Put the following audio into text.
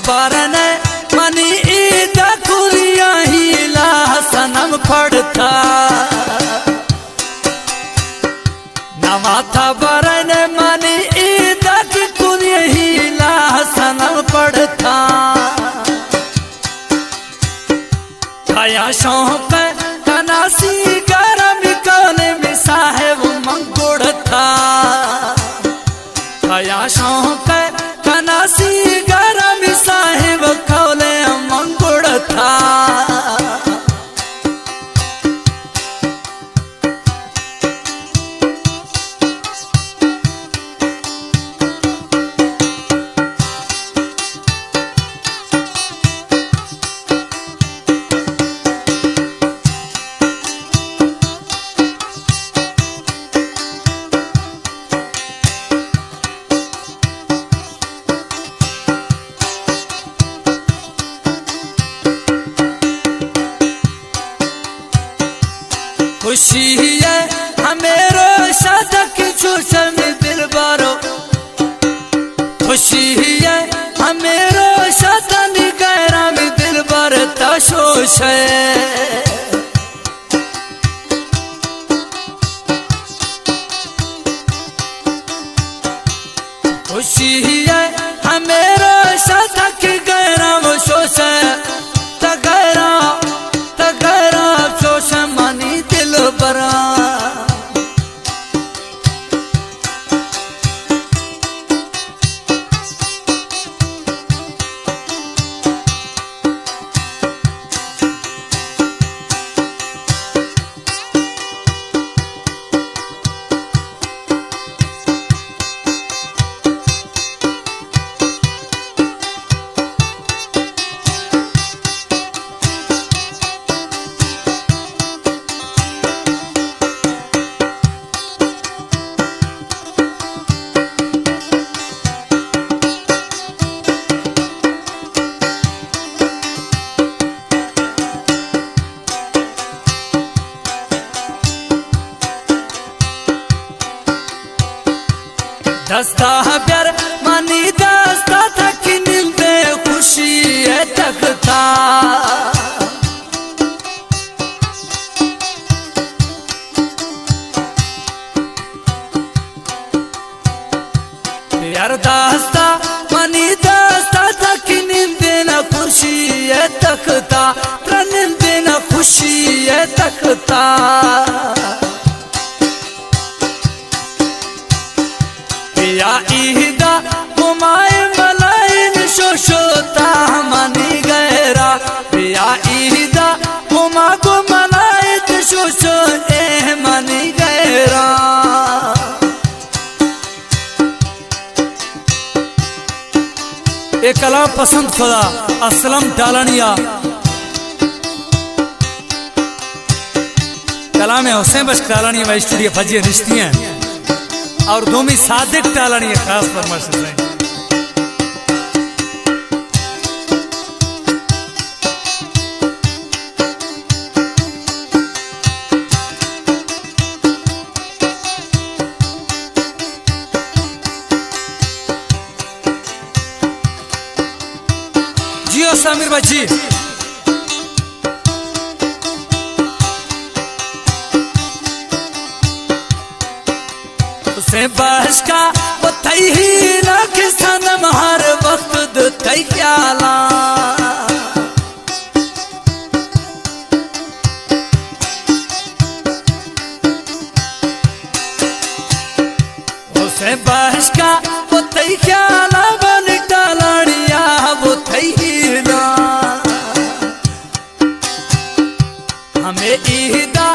बरन मनी ईद कुरिया हीला सनम पड़ता नमाथा बरन मनी ईद कुरिया हीला सनम पड़ता खाया शौक कनासी गरम कौने में साहेब मंगुड़ था खाया शौक कनासी गरम साहेब कौने मंगुड़ था खुशी है हमेरो सदक चूचन दिल बारो खुशी है हमेरो सदन गैरा में दिल बर तशोश है खुशी है हमेरो सदक गैरा में शोश है तगैरा शोश मनी दिल बरा दस्ता प्यार मनी दस्ता तक नींदे खुशी है तकता प्यार दस्ता मनी दस्ता तक नींदे न खुशी है तकता नींदे न खुशी है तकता या ईदा घुमाए मलाइन शोशोता मनी गहरा या ईदा घुमा को मलाए शोशो ए मनी गहरा एक कलाम पसंद खुदा असलम डालनिया कलाम हुसैन बख्श डालनिया व स्टूडियो फजी रिश्ती हैं और दोमी सादिक टालनी है खास फरमाइश है जियो सामिर भाई से बहस का वो थई ही ना किसान हर वक्त थई ख्याला उसे बहस का वो थई ख्याला बन टालनिया वो थई ही ना हमें ईदा